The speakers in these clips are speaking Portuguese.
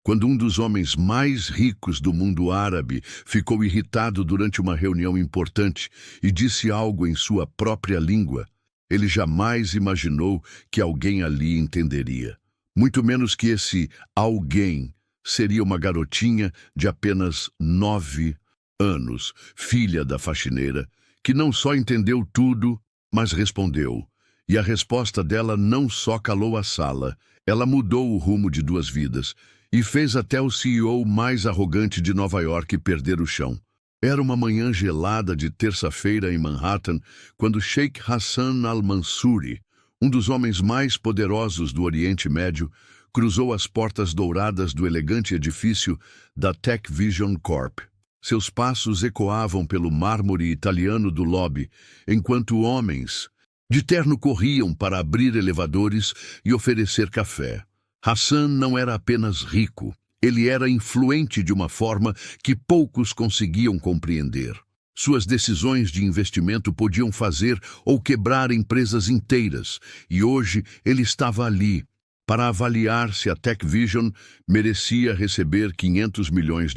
Quando um dos homens mais ricos do mundo árabe ficou irritado durante uma reunião importante e disse algo em sua própria língua, ele jamais imaginou que alguém ali entenderia. Muito menos que esse alguém seria uma garotinha de apenas 9 anos, filha da faxineira, que não só entendeu tudo, mas respondeu. E a resposta dela não só calou a sala, ela mudou o rumo de 2 vidas e fez até o CEO mais arrogante de Nova York perder o chão. Era uma manhã gelada de terça-feira em Manhattan, quando Sheikh Hassan al-Mansuri, um dos homens mais poderosos do Oriente Médio, cruzou as portas douradas do elegante edifício da Tech Vision Corp. Seus passos ecoavam pelo mármore italiano do lobby, enquanto homens de terno corriam para abrir elevadores e oferecer café. Hassan não era apenas rico, ele era influente de uma forma que poucos conseguiam compreender. Suas decisões de investimento podiam fazer ou quebrar empresas inteiras, e hoje ele estava ali para avaliar se a Tech Vision merecia receber $500 milhões.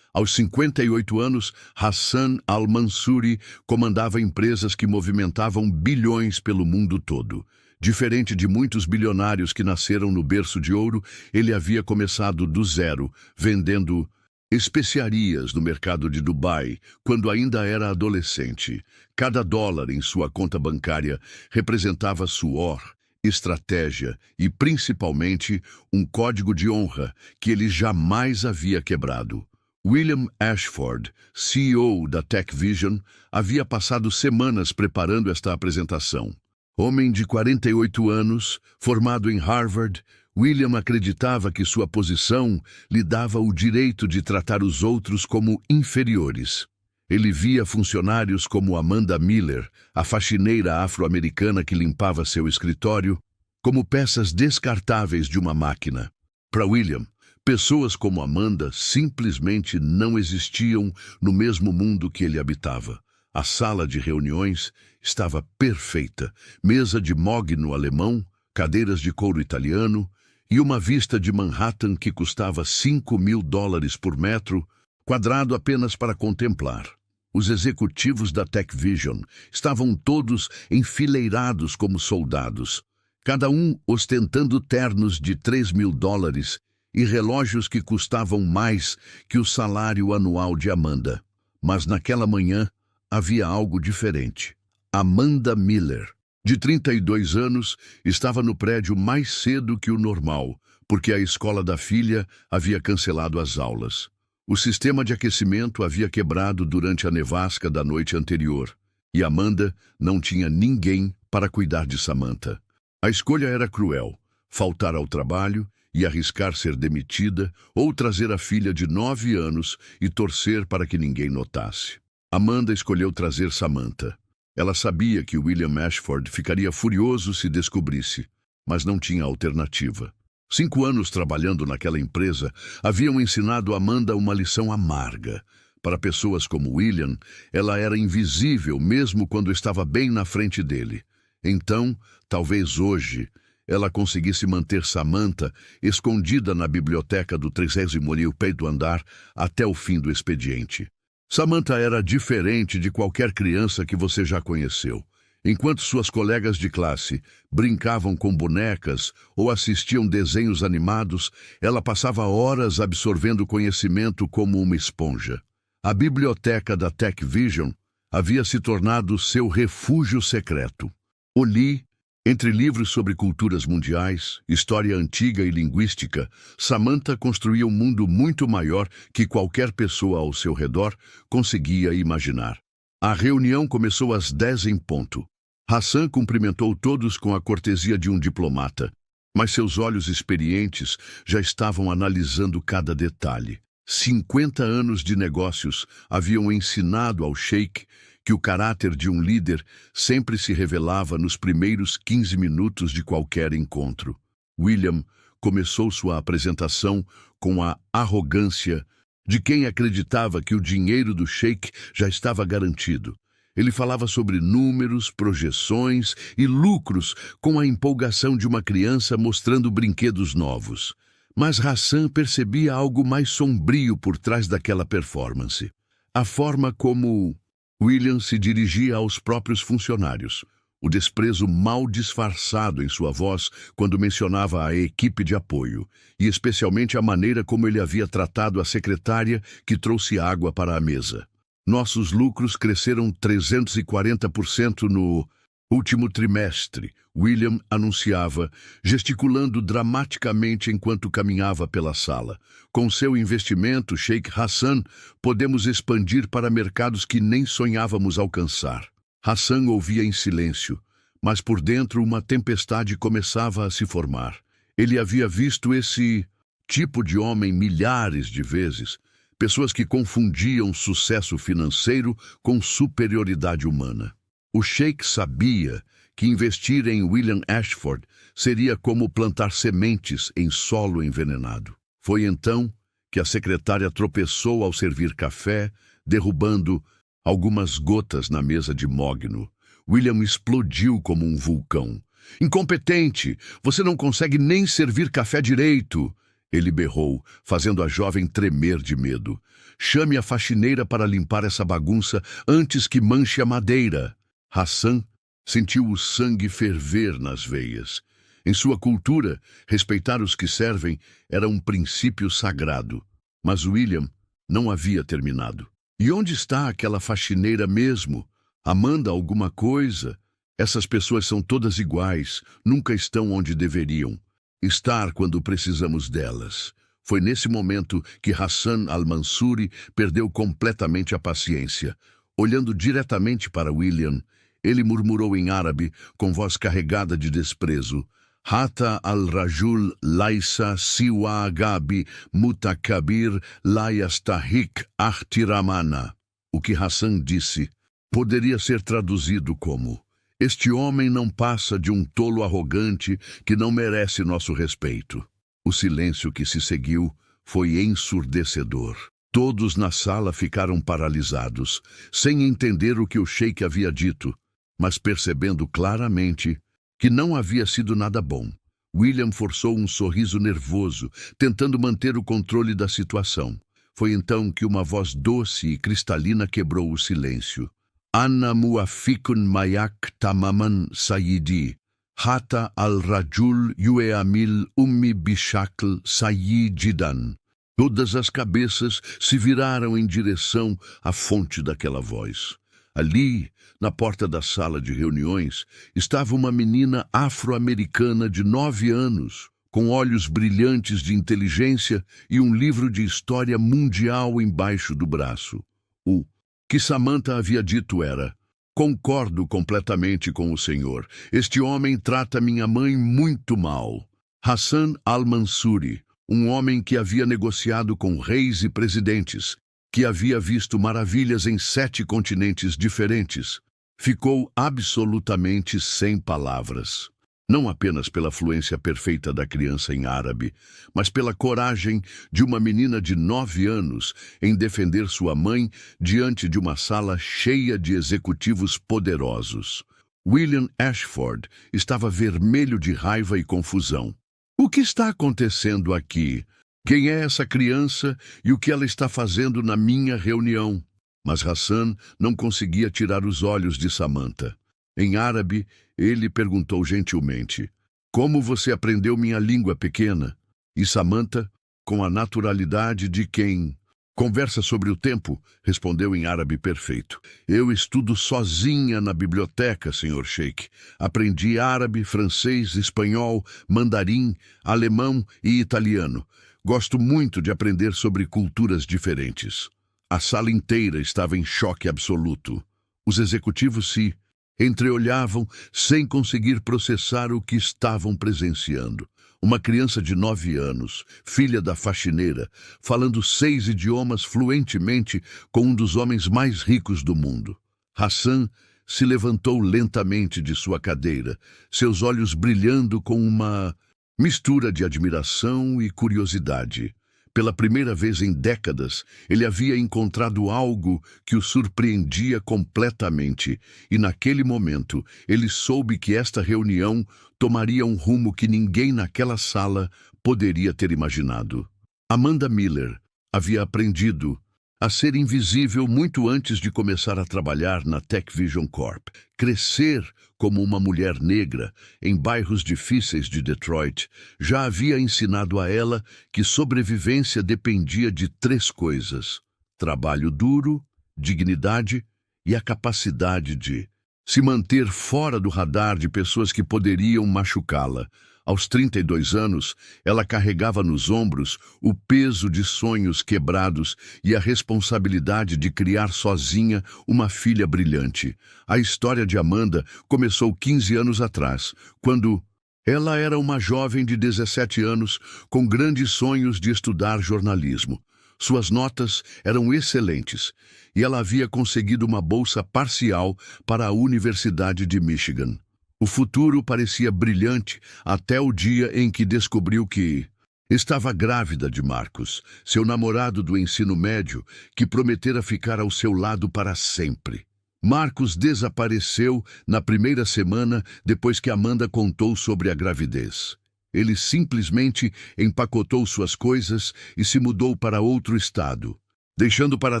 Aos 58 anos, Hassan al-Mansuri comandava empresas que movimentavam bilhões pelo mundo todo. Diferente de muitos bilionários que nasceram no berço de ouro, ele havia começado do zero, vendendo especiarias no mercado de Dubai, quando ainda era adolescente. Cada dólar em sua conta bancária representava suor, estratégia e, principalmente, um código de honra que ele jamais havia quebrado. William Ashford, CEO da Tech Vision, havia passado semanas preparando esta apresentação. Homem de 48 anos, formado em Harvard, William acreditava que sua posição lhe dava o direito de tratar os outros como inferiores. Ele via funcionários como Amanda Miller, a faxineira afro-americana que limpava seu escritório, como peças descartáveis de uma máquina. Para William, pessoas como Amanda simplesmente não existiam no mesmo mundo que ele habitava. A sala de reuniões estava perfeita, mesa de mogno alemão, cadeiras de couro italiano e uma vista de Manhattan que custava $5.000 por metro quadrado apenas para contemplar. Os executivos da Tech Vision estavam todos enfileirados como soldados, cada um ostentando ternos de $3.000 e relógios que custavam mais que o salário anual de Amanda. Mas naquela manhã havia algo diferente. Amanda Miller, de 32 anos, estava no prédio mais cedo que o normal, porque a escola da filha havia cancelado as aulas. O sistema de aquecimento havia quebrado durante a nevasca da noite anterior, e Amanda não tinha ninguém para cuidar de Samantha. A escolha era cruel: faltar ao trabalho e arriscar ser demitida, ou trazer a filha de 9 anos e torcer para que ninguém notasse. Amanda escolheu trazer Samantha. Ela sabia que William Ashford ficaria furioso se descobrisse, mas não tinha alternativa. 5 anos trabalhando naquela empresa haviam ensinado Amanda uma lição amarga. Para pessoas como William, ela era invisível mesmo quando estava bem na frente dele. Então, talvez hoje, ela conseguisse manter Samantha escondida na biblioteca do 38º andar até o fim do expediente. Samantha era diferente de qualquer criança que você já conheceu. Enquanto suas colegas de classe brincavam com bonecas ou assistiam desenhos animados, ela passava horas absorvendo conhecimento como uma esponja. A biblioteca da Tech Vision havia se tornado seu refúgio secreto. Ali, entre livros sobre culturas mundiais, história antiga e linguística, Samantha construía um mundo muito maior que qualquer pessoa ao seu redor conseguia imaginar. A reunião começou às 10 em ponto. Hassan cumprimentou todos com a cortesia de um diplomata, mas seus olhos experientes já estavam analisando cada detalhe. 50 anos de negócios haviam ensinado ao sheik que o caráter de um líder sempre se revelava nos primeiros 15 minutos de qualquer encontro. William começou sua apresentação com a arrogância de quem acreditava que o dinheiro do sheik já estava garantido. Ele falava sobre números, projeções e lucros com a empolgação de uma criança mostrando brinquedos novos. Mas Hassan percebia algo mais sombrio por trás daquela performance. A forma como William se dirigia aos próprios funcionários. O desprezo mal disfarçado em sua voz quando mencionava a equipe de apoio, e especialmente a maneira como ele havia tratado a secretária que trouxe água para a mesa. Nossos lucros cresceram 340% no último trimestre, William anunciava, gesticulando dramaticamente enquanto caminhava pela sala. Com seu investimento, Sheikh Hassan, podemos expandir para mercados que nem sonhávamos alcançar. Hassan ouvia em silêncio, mas por dentro uma tempestade começava a se formar. Ele havia visto esse tipo de homem milhares de vezes, pessoas que confundiam sucesso financeiro com superioridade humana. O Sheikh sabia que investir em William Ashford seria como plantar sementes em solo envenenado. Foi então que a secretária tropeçou ao servir café, derrubando algumas gotas na mesa de mogno. William explodiu como um vulcão. "Incompetente! Você não consegue nem servir café direito!" Ele berrou, fazendo a jovem tremer de medo. "Chame a faxineira para limpar essa bagunça antes que manche a madeira." Hassan sentiu o sangue ferver nas veias. Em sua cultura, respeitar os que servem era um princípio sagrado. Mas William não havia terminado. "E onde está aquela faxineira mesmo? Amanda alguma coisa? Essas pessoas são todas iguais, nunca estão onde deveriam estar quando precisamos delas." Foi nesse momento que Hassan al-Mansuri perdeu completamente a paciência. Olhando diretamente para William, ele murmurou em árabe, com voz carregada de desprezo: "Hata al-Rajul laisa siwa gabi mutakabir la yastahik ahtiramana." O que Hassan disse poderia ser traduzido como: "Este homem não passa de um tolo arrogante que não merece nosso respeito." O silêncio que se seguiu foi ensurdecedor. Todos na sala ficaram paralisados, sem entender o que o sheik havia dito, mas percebendo claramente que não havia sido nada bom. William forçou um sorriso nervoso, tentando manter o controle da situação. Foi então que uma voz doce e cristalina quebrou o silêncio. "Ana muafikun mayak tamaman sayidi. Hata al-rajul yueamil ummi bishakl sayididan." Todas as cabeças se viraram em direção à fonte daquela voz. Ali, na porta da sala de reuniões, estava uma menina afro-americana de 9 anos, com olhos brilhantes de inteligência e um livro de história mundial embaixo do braço. O que Samantha havia dito era: "Concordo completamente com o senhor. Este homem trata minha mãe muito mal." Hassan al-Mansuri, um homem que havia negociado com reis e presidentes, que havia visto maravilhas em 7 continentes diferentes, ficou absolutamente sem palavras. Não apenas pela fluência perfeita da criança em árabe, mas pela coragem de uma menina de 9 anos em defender sua mãe diante de uma sala cheia de executivos poderosos. William Ashford estava vermelho de raiva e confusão. "O que está acontecendo aqui? Quem é essa criança e o que ela está fazendo na minha reunião?" Mas Hassan não conseguia tirar os olhos de Samantha. Em árabe, ele perguntou gentilmente: "Como você aprendeu minha língua pequena?" E Samantha, com a naturalidade de quem conversa sobre o tempo, respondeu em árabe perfeito: "Eu estudo sozinha na biblioteca, senhor Sheikh. Aprendi árabe, francês, espanhol, mandarim, alemão e italiano. Gosto muito de aprender sobre culturas diferentes." A sala inteira estava em choque absoluto. Os executivos se entreolhavam sem conseguir processar o que estavam presenciando. Uma criança de 9 anos, filha da faxineira, falando 6 idiomas fluentemente com um dos homens mais ricos do mundo. Hassan se levantou lentamente de sua cadeira, seus olhos brilhando com uma mistura de admiração e curiosidade. Pela primeira vez em décadas, ele havia encontrado algo que o surpreendia completamente, e naquele momento ele soube que esta reunião tomaria um rumo que ninguém naquela sala poderia ter imaginado. Amanda Miller havia aprendido a ser invisível muito antes de começar a trabalhar na Tech Vision Corp. Crescer como uma mulher negra em bairros difíceis de Detroit já havia ensinado a ela que sobrevivência dependia de 3 coisas: trabalho duro, dignidade e a capacidade de se manter fora do radar de pessoas que poderiam machucá-la. Aos 32 anos, ela carregava nos ombros o peso de sonhos quebrados e a responsabilidade de criar sozinha uma filha brilhante. A história de Amanda começou 15 anos atrás, quando ela era uma jovem de 17 anos com grandes sonhos de estudar jornalismo. Suas notas eram excelentes e ela havia conseguido uma bolsa parcial para a Universidade de Michigan. O futuro parecia brilhante até o dia em que descobriu que estava grávida de Marcos, seu namorado do ensino médio, que prometera ficar ao seu lado para sempre. Marcos desapareceu na primeira semana depois que Amanda contou sobre a gravidez. Ele simplesmente empacotou suas coisas e se mudou para outro estado, deixando para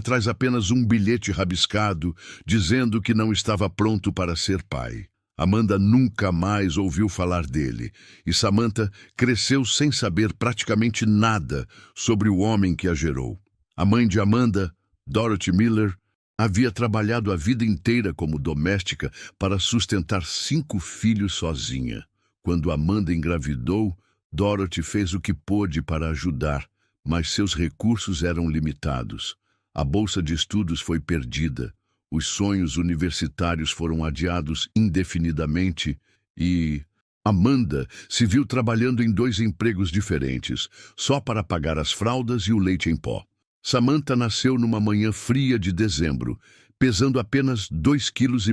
trás apenas um bilhete rabiscado dizendo que não estava pronto para ser pai. Amanda nunca mais ouviu falar dele, e Samantha cresceu sem saber praticamente nada sobre o homem que a gerou. A mãe de Amanda, Dorothy Miller, havia trabalhado a vida inteira como doméstica para sustentar 5 filhos sozinha. Quando Amanda engravidou, Dorothy fez o que pôde para ajudar, mas seus recursos eram limitados. A bolsa de estudos foi perdida. Os sonhos universitários foram adiados indefinidamente e Amanda se viu trabalhando em 2 empregos diferentes, só para pagar as fraldas e o leite em pó. Samantha nasceu numa manhã fria de dezembro, pesando apenas 2,5 quilos.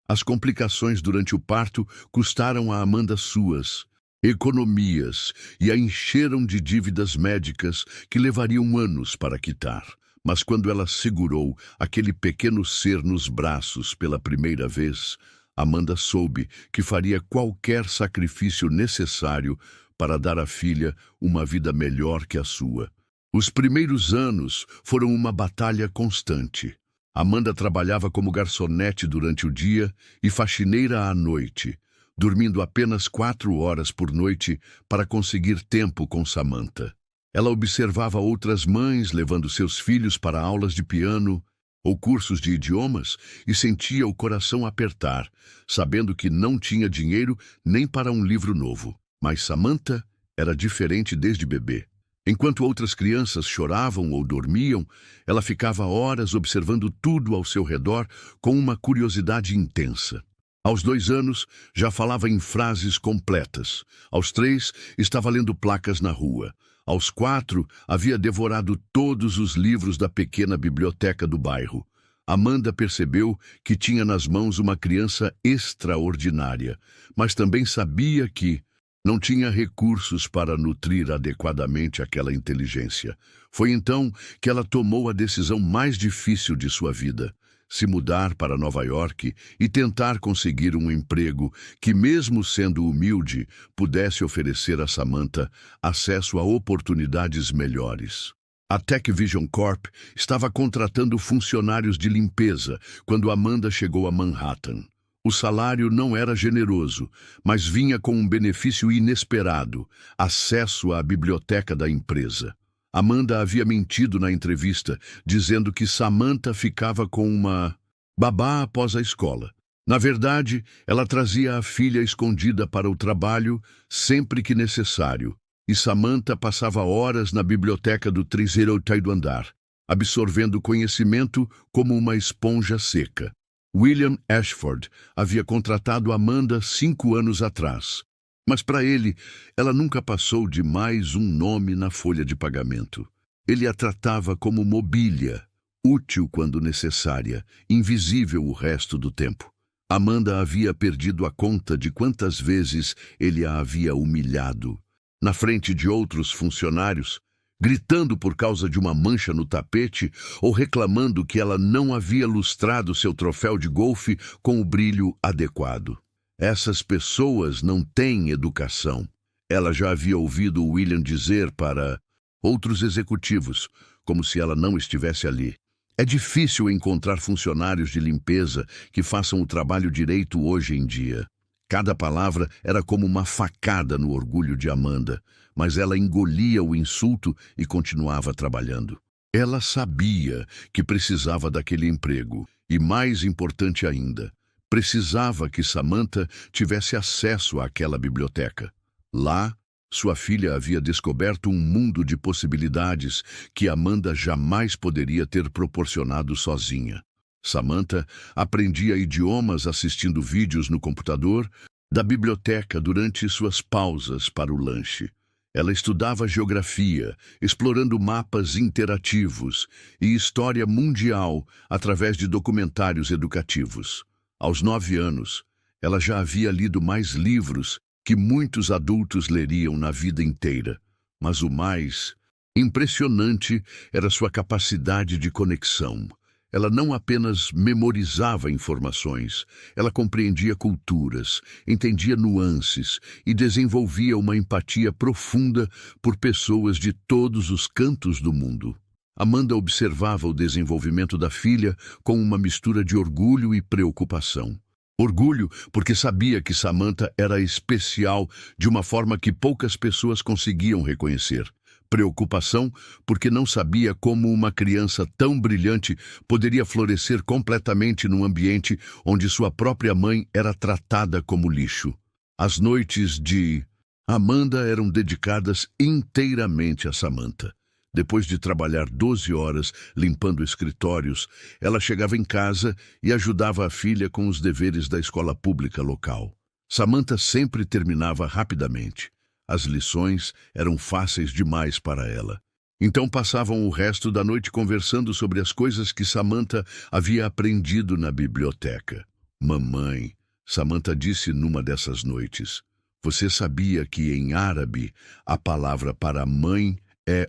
As complicações durante o parto custaram a Amanda suas economias e a encheram de dívidas médicas que levariam anos para quitar. Mas quando ela segurou aquele pequeno ser nos braços pela primeira vez, Amanda soube que faria qualquer sacrifício necessário para dar à filha uma vida melhor que a sua. Os primeiros anos foram uma batalha constante. Amanda trabalhava como garçonete durante o dia e faxineira à noite, dormindo apenas 4 horas por noite para conseguir tempo com Samantha. Ela observava outras mães levando seus filhos para aulas de piano ou cursos de idiomas e sentia o coração apertar, sabendo que não tinha dinheiro nem para um livro novo. Mas Samantha era diferente desde bebê. Enquanto outras crianças choravam ou dormiam, ela ficava horas observando tudo ao seu redor com uma curiosidade intensa. Aos 2 anos, já falava em frases completas. Aos 3, estava lendo placas na rua. Aos 4, havia devorado todos os livros da pequena biblioteca do bairro. Amanda percebeu que tinha nas mãos uma criança extraordinária, mas também sabia que não tinha recursos para nutrir adequadamente aquela inteligência. Foi então que ela tomou a decisão mais difícil de sua vida: se mudar para Nova York e tentar conseguir um emprego que, mesmo sendo humilde, pudesse oferecer a Samantha acesso a oportunidades melhores. A Tech Vision Corp estava contratando funcionários de limpeza quando Amanda chegou a Manhattan. O salário não era generoso, mas vinha com um benefício inesperado: acesso à biblioteca da empresa. Amanda havia mentido na entrevista, dizendo que Samantha ficava com uma babá após a escola. Na verdade, ela trazia a filha escondida para o trabalho sempre que necessário, e Samantha passava horas na biblioteca do 3º andar, absorvendo conhecimento como uma esponja seca. William Ashford havia contratado Amanda 5 anos atrás, mas para ele, ela nunca passou de mais um nome na folha de pagamento. Ele a tratava como mobília, útil quando necessária, invisível o resto do tempo. Amanda havia perdido a conta de quantas vezes ele a havia humilhado, na frente de outros funcionários, gritando por causa de uma mancha no tapete ou reclamando que ela não havia lustrado seu troféu de golfe com o brilho adequado. Essas pessoas não têm educação. Ela já havia ouvido William dizer para outros executivos, como se ela não estivesse ali: é difícil encontrar funcionários de limpeza que façam o trabalho direito hoje em dia. Cada palavra era como uma facada no orgulho de Amanda, mas ela engolia o insulto e continuava trabalhando. Ela sabia que precisava daquele emprego, e mais importante ainda, precisava que Samantha tivesse acesso àquela biblioteca. Lá, sua filha havia descoberto um mundo de possibilidades que Amanda jamais poderia ter proporcionado sozinha. Samantha aprendia idiomas assistindo vídeos no computador da biblioteca durante suas pausas para o lanche. Ela estudava geografia, explorando mapas interativos, e história mundial através de documentários educativos. Aos 9 anos, ela já havia lido mais livros que muitos adultos leriam na vida inteira, mas o mais impressionante era sua capacidade de conexão. Ela não apenas memorizava informações, ela compreendia culturas, entendia nuances e desenvolvia uma empatia profunda por pessoas de todos os cantos do mundo. Amanda observava o desenvolvimento da filha com uma mistura de orgulho e preocupação. Orgulho porque sabia que Samantha era especial de uma forma que poucas pessoas conseguiam reconhecer. Preocupação porque não sabia como uma criança tão brilhante poderia florescer completamente num ambiente onde sua própria mãe era tratada como lixo. As noites de Amanda eram dedicadas inteiramente a Samantha. Depois de trabalhar 12 horas limpando escritórios, ela chegava em casa e ajudava a filha com os deveres da escola pública local. Samantha sempre terminava rapidamente. As lições eram fáceis demais para ela. Então passavam o resto da noite conversando sobre as coisas que Samantha havia aprendido na biblioteca. Mamãe, Samantha disse numa dessas noites, você sabia que em árabe a palavra para mãe é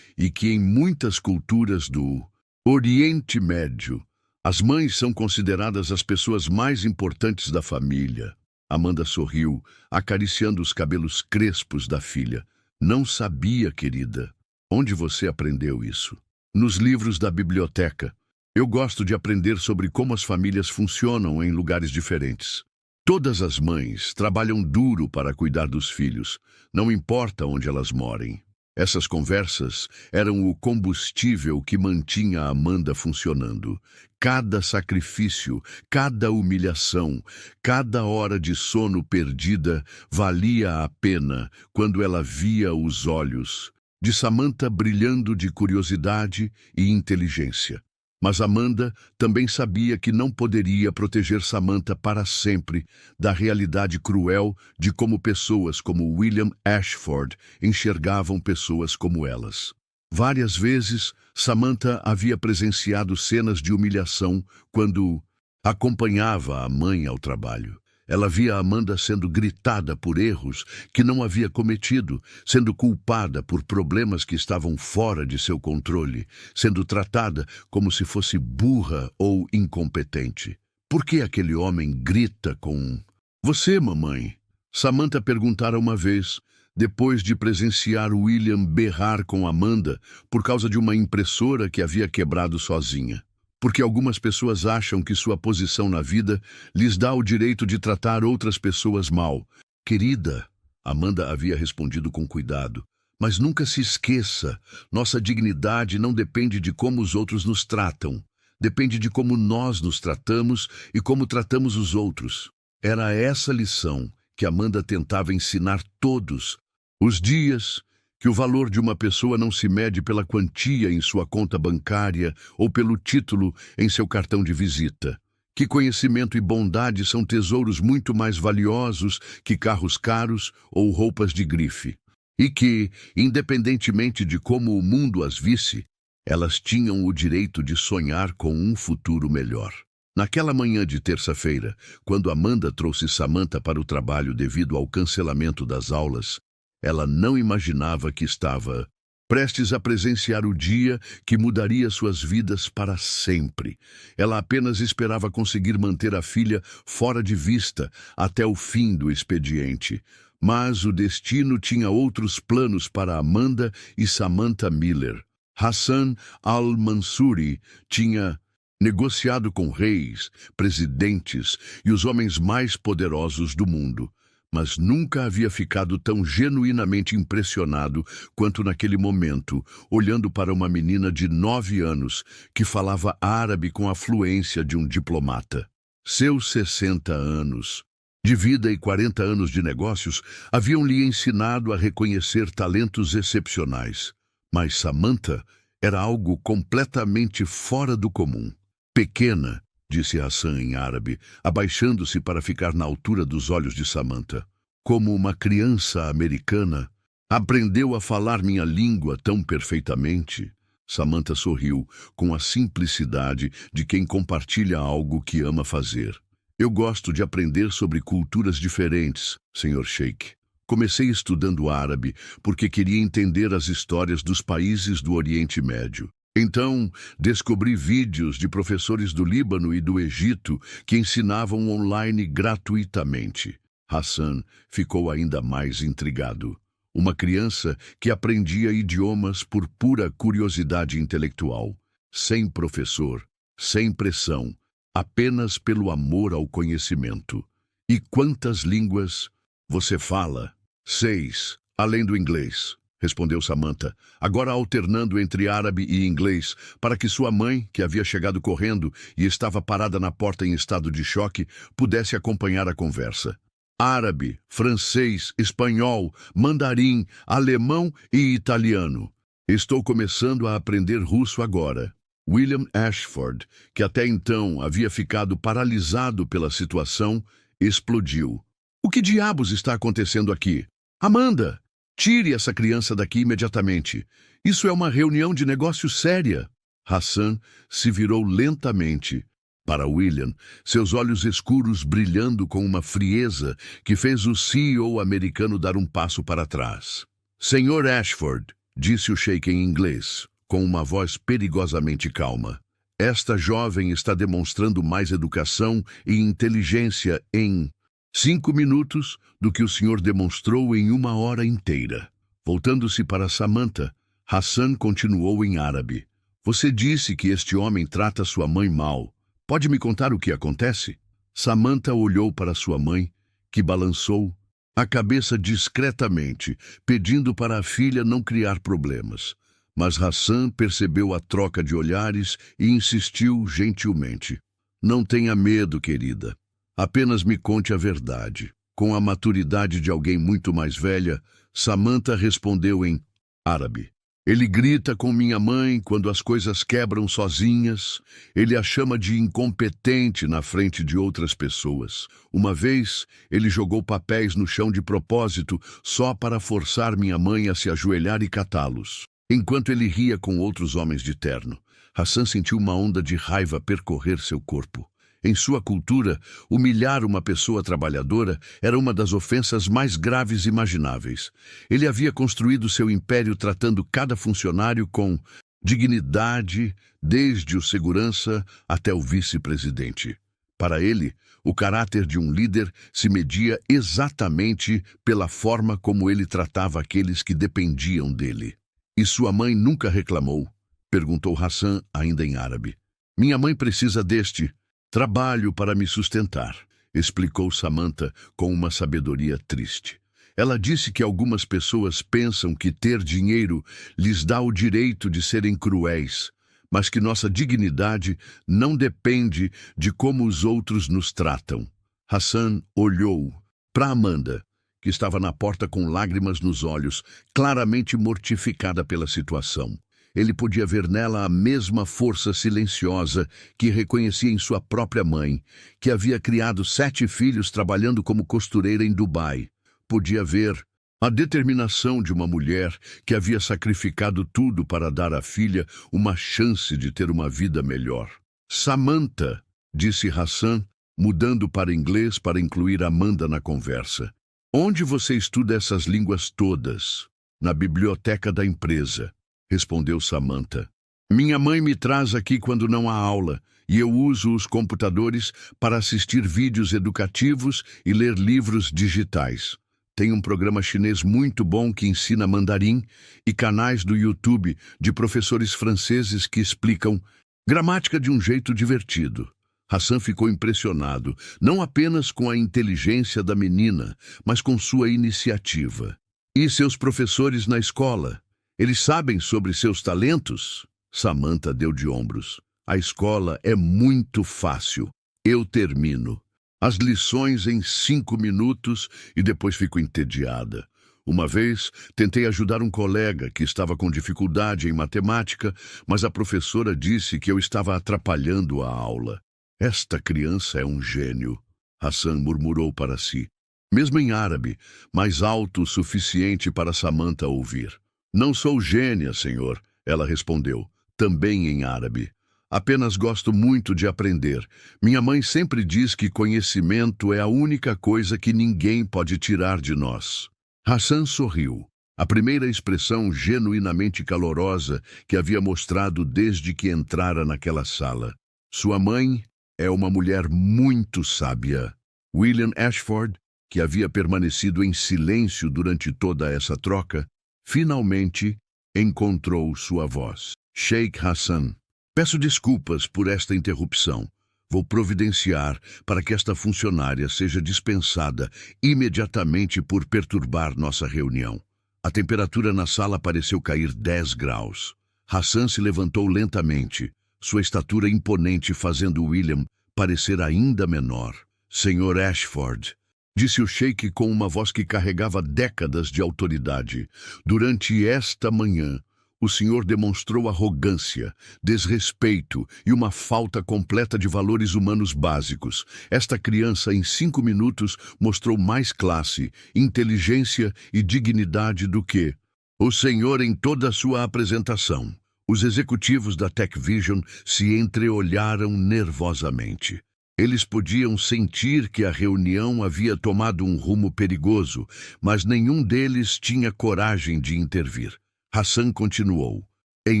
e que em muitas culturas do Oriente Médio, as mães são consideradas as pessoas mais importantes da família? Amanda sorriu, acariciando os cabelos crespos da filha. Não sabia, querida. Onde você aprendeu isso? Nos livros da biblioteca. Eu gosto de aprender sobre como as famílias funcionam em lugares diferentes. Todas as mães trabalham duro para cuidar dos filhos, não importa onde elas morem. Essas conversas eram o combustível que mantinha Amanda funcionando. Cada sacrifício, cada humilhação, cada hora de sono perdida valia a pena quando ela via os olhos de Samantha brilhando de curiosidade e inteligência. Mas Amanda também sabia que não poderia proteger Samantha para sempre da realidade cruel de como pessoas como William Ashford enxergavam pessoas como elas. Várias vezes, Samantha havia presenciado cenas de humilhação quando acompanhava a mãe ao trabalho. Ela via Amanda sendo gritada por erros que não havia cometido, sendo culpada por problemas que estavam fora de seu controle, sendo tratada como se fosse burra ou incompetente. Por que aquele homem grita com você, mamãe? Samantha perguntara uma vez, depois de presenciar William berrar com Amanda por causa de uma impressora que havia quebrado sozinha. Porque algumas pessoas acham que sua posição na vida lhes dá o direito de tratar outras pessoas mal. Querida, Amanda havia respondido com cuidado, mas nunca se esqueça, nossa dignidade não depende de como os outros nos tratam. Depende de como nós nos tratamos e como tratamos os outros. Era essa lição que Amanda tentava ensinar todos os dias, que o valor de uma pessoa não se mede pela quantia em sua conta bancária ou pelo título em seu cartão de visita. Que conhecimento e bondade são tesouros muito mais valiosos que carros caros ou roupas de grife. E que, independentemente de como o mundo as visse, elas tinham o direito de sonhar com um futuro melhor. Naquela manhã de terça-feira, quando Amanda trouxe Samantha para o trabalho devido ao cancelamento das aulas, ela não imaginava que estava prestes a presenciar o dia que mudaria suas vidas para sempre. Ela apenas esperava conseguir manter a filha fora de vista até o fim do expediente. Mas o destino tinha outros planos para Amanda e Samantha Miller. Hassan al-Mansuri tinha negociado com reis, presidentes e os homens mais poderosos do mundo, mas nunca havia ficado tão genuinamente impressionado quanto naquele momento, olhando para uma menina de 9 anos que falava árabe com a fluência de um diplomata. Seus 60 anos de vida e 40 anos de negócios haviam lhe ensinado a reconhecer talentos excepcionais. Mas Samantha era algo completamente fora do comum. Pequena, disse Hassan em árabe, abaixando-se para ficar na altura dos olhos de Samantha. Como uma criança americana, aprendeu a falar minha língua tão perfeitamente. Samantha sorriu, com a simplicidade de quem compartilha algo que ama fazer. Eu gosto de aprender sobre culturas diferentes, Sr. Sheikh. Comecei estudando árabe porque queria entender as histórias dos países do Oriente Médio. Então, descobri vídeos de professores do Líbano e do Egito que ensinavam online gratuitamente. Hassan ficou ainda mais intrigado. Uma criança que aprendia idiomas por pura curiosidade intelectual, sem professor, sem pressão, apenas pelo amor ao conhecimento. E quantas línguas você fala? 6, além do inglês, respondeu Samantha, agora alternando entre árabe e inglês, para que sua mãe, que havia chegado correndo e estava parada na porta em estado de choque, pudesse acompanhar a conversa. Árabe, francês, espanhol, mandarim, alemão e italiano. Estou começando a aprender russo agora. William Ashford, que até então havia ficado paralisado pela situação, explodiu. O que diabos está acontecendo aqui? Amanda, tire essa criança daqui imediatamente. Isso é uma reunião de negócios séria. Hassan se virou lentamente para William, seus olhos escuros brilhando com uma frieza que fez o CEO americano dar um passo para trás. Senhor Ashford, disse o sheik em inglês, com uma voz perigosamente calma. Esta jovem está demonstrando mais educação e inteligência em 5 minutos do que o senhor demonstrou em 1 hora inteira. Voltando-se para Samantha, Hassan continuou em árabe. Você disse que este homem trata sua mãe mal. Pode me contar o que acontece? Samantha olhou para sua mãe, que balançou a cabeça discretamente, pedindo para a filha não criar problemas. Mas Hassan percebeu a troca de olhares e insistiu gentilmente. Não tenha medo, querida. Apenas me conte a verdade. Com a maturidade de alguém muito mais velha, Samantha respondeu em árabe. Ele grita com minha mãe quando as coisas quebram sozinhas. Ele a chama de incompetente na frente de outras pessoas. Uma vez, ele jogou papéis no chão de propósito só para forçar minha mãe a se ajoelhar e catá-los. Enquanto ele ria com outros homens de terno, Hassan sentiu uma onda de raiva percorrer seu corpo. Em sua cultura, humilhar uma pessoa trabalhadora era uma das ofensas mais graves imagináveis. Ele havia construído seu império tratando cada funcionário com dignidade, desde o segurança até o vice-presidente. Para ele, o caráter de um líder se media exatamente pela forma como ele tratava aqueles que dependiam dele. E sua mãe nunca reclamou? Perguntou Hassan, ainda em árabe. Minha mãe precisa deste trabalho para me sustentar, explicou Samantha com uma sabedoria triste. Ela disse que algumas pessoas pensam que ter dinheiro lhes dá o direito de serem cruéis, mas que nossa dignidade não depende de como os outros nos tratam. Hassan olhou para Amanda, que estava na porta com lágrimas nos olhos, claramente mortificada pela situação. Ele podia ver nela a mesma força silenciosa que reconhecia em sua própria mãe, que havia criado 7 filhos trabalhando como costureira em Dubai. Podia ver a determinação de uma mulher que havia sacrificado tudo para dar à filha uma chance de ter uma vida melhor. Samantha, disse Hassan, mudando para inglês para incluir Amanda na conversa. Onde você estuda essas línguas todas? Na biblioteca da empresa, respondeu Samantha. Minha mãe me traz aqui quando não há aula, e eu uso os computadores para assistir vídeos educativos e ler livros digitais. tem um programa chinês muito bom que ensina mandarim e canais do YouTube de professores franceses que explicam gramática de um jeito divertido. Hassan ficou impressionado, não apenas com a inteligência da menina, mas com sua iniciativa. E seus professores na escola? Eles sabem sobre seus talentos? Samantha deu de ombros. A escola é muito fácil. Eu termino as lições em 5 minutos e depois fico entediada. Uma vez, tentei ajudar um colega que estava com dificuldade em matemática, mas a professora disse que eu estava atrapalhando a aula. Esta criança é um gênio, Hassan murmurou para si, mesmo em árabe, mais alto o suficiente para Samantha ouvir. Não sou gênia, senhor, ela respondeu, também em árabe. Apenas gosto muito de aprender. Minha mãe sempre diz que conhecimento é a única coisa que ninguém pode tirar de nós. Hassan sorriu. A primeira expressão genuinamente calorosa que havia mostrado desde que entrara naquela sala. Sua mãe é uma mulher muito sábia. William Ashford, que havia permanecido em silêncio durante toda essa troca, finalmente encontrou sua voz. Sheikh Hassan. Peço desculpas por esta interrupção. Vou providenciar para que esta funcionária seja dispensada imediatamente por perturbar nossa reunião. A temperatura na sala pareceu cair 10 graus. Hassan se levantou lentamente, sua estatura imponente fazendo William parecer ainda menor. Senhor Ashford, disse o sheik com uma voz que carregava décadas de autoridade. Durante esta manhã, o senhor demonstrou arrogância, desrespeito e uma falta completa de valores humanos básicos. Esta criança, em 5 minutos, mostrou mais classe, inteligência e dignidade do que o senhor em toda a sua apresentação. Os executivos da TechVision se entreolharam nervosamente. Eles podiam sentir que a reunião havia tomado um rumo perigoso, mas nenhum deles tinha coragem de intervir. Hassan continuou. Em